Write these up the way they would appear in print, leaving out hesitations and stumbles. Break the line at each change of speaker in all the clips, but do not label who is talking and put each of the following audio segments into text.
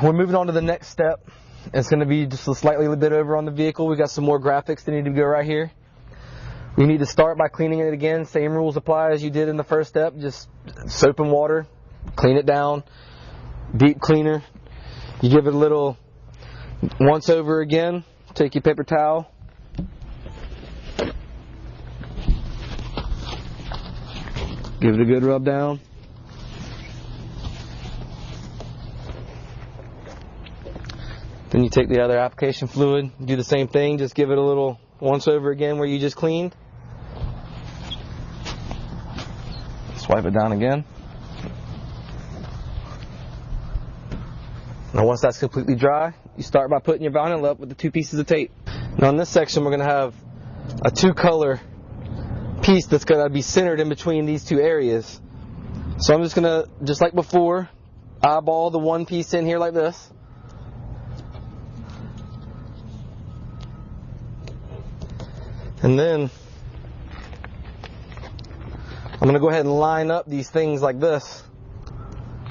we're moving on to the next step. It's going to be just a slightly bit over on the vehicle. We got some more graphics that need to go right here. We need to start by cleaning it again. Same rules apply as you did in the first step. Just soap and water, clean it down, deep cleaner. You give it a little once over again. Take your paper towel. Give it a good rub down. Then you take the other application fluid, do the same thing, just give it a little once over again where you just cleaned. Swipe it down again. Now once that's completely dry, you start by putting your vinyl up with the 2 pieces of tape. Now in this section we're going to have a 2-color piece that's going to be centered in between these 2 areas. So I'm just going to, just like before, eyeball the 1 piece in here like this. And then I'm going to go ahead and line up these things like this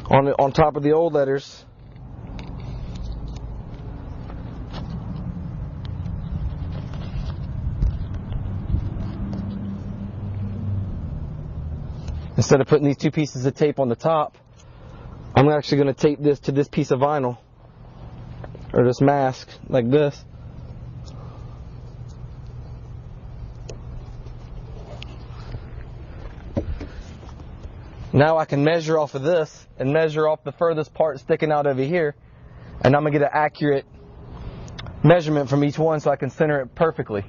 on top of the old letters. Instead of putting these 2 pieces of tape on the top, I'm actually going to tape this to this piece of vinyl, or this mask, like this. Now I can measure off of this and measure off the furthest part sticking out over here, and I'm going to get an accurate measurement from each one so I can center it perfectly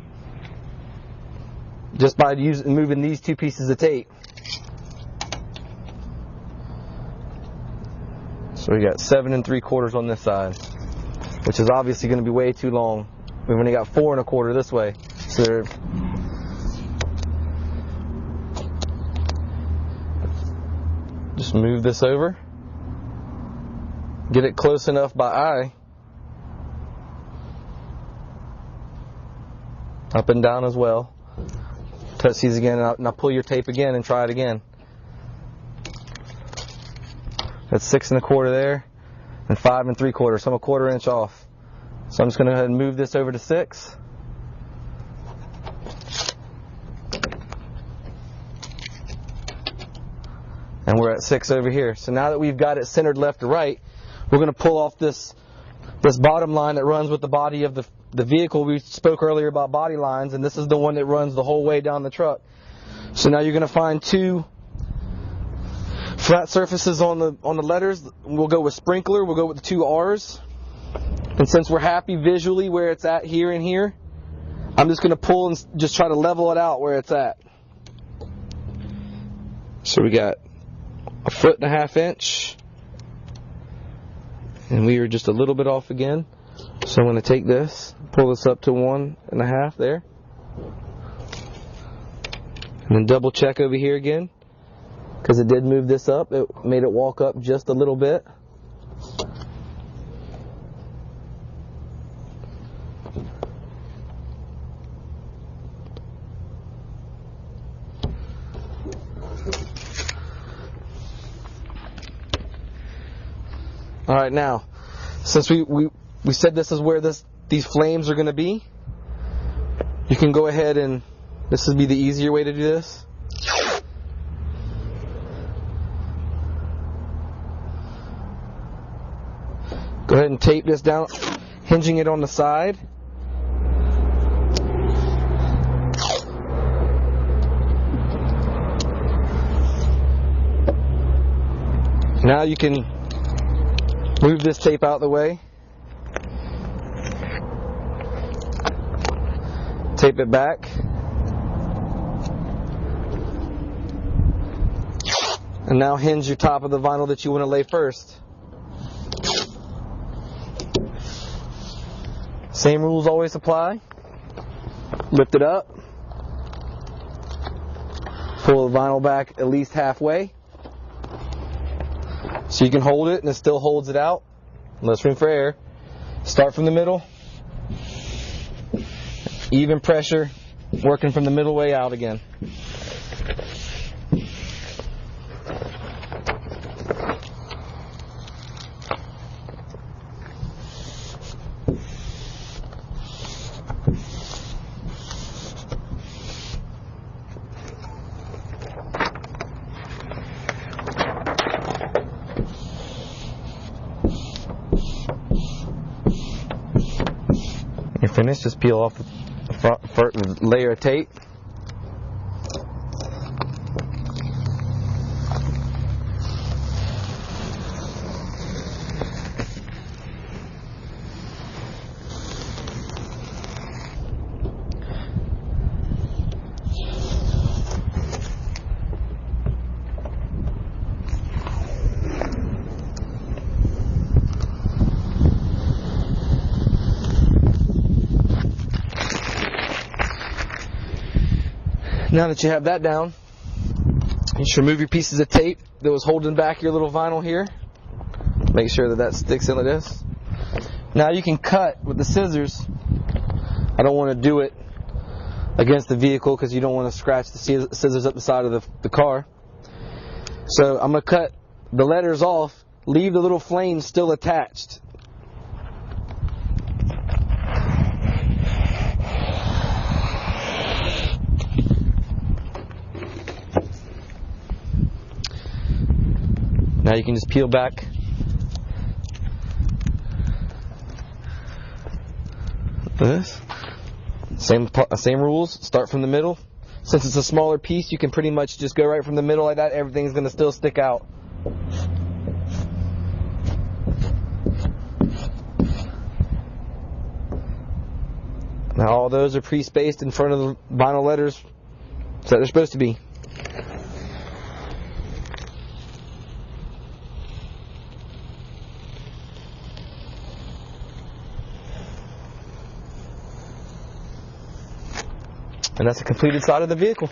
just by moving these 2 pieces of tape. So we got 7 3/4 on this side, which is obviously going to be way too long. We've only got 4 1/4 this way. So just move this over, get it close enough by eye, up and down as well. Touch these again, and now pull your tape again and try it again. That's 6 1/4 there, and 5 3/4, so I'm a 1/4 inch off. So I'm just going to go ahead and move this over to 6. And we're at 6 over here. So now that we've got it centered left to right, we're going to pull off this bottom line that runs with the body of the vehicle. We spoke earlier about body lines, and this is the one that runs the whole way down the truck. So now you're going to find 2 flat surfaces on the letters. We'll go with sprinkler. We'll go with the 2 R's. And since we're happy visually where it's at here and here, I'm just going to pull and just try to level it out where it's at. So we got 1.5 inch, and we are just a little bit off again. So I'm going to take this, pull this up to 1.5 there, and then double check over here again, because it did move this up. It made it walk up just a little bit. All right, now, since we said this is where these flames are going to be, you can go ahead and this would be the easier way to do this. Go ahead and tape this down, hinging it on the side. Now you can move this tape out of the way. Tape it back. And now hinge your top of the vinyl that you want to lay first. Same rules always apply. Lift it up. Pull the vinyl back at least halfway, so you can hold it and it still holds it out. Less room for air. Start from the middle. Even pressure, working from the middle way out again. finished, just peel off the front layer of tape. Now that you have that down, you should remove your pieces of tape that was holding back your little vinyl here. Make sure that sticks in like this. Now you can cut with the scissors. I don't want to do it against the vehicle because you don't want to scratch the scissors up the side of the car. So I'm going to cut the letters off, leave the little flame still attached. Now you can just peel back this. Same rules. Start from the middle. Since it's a smaller piece, you can pretty much just go right from the middle like that. Everything's going to still stick out. Now all those are pre-spaced in front of the vinyl letters so they're supposed to be. And that's the completed side of the vehicle.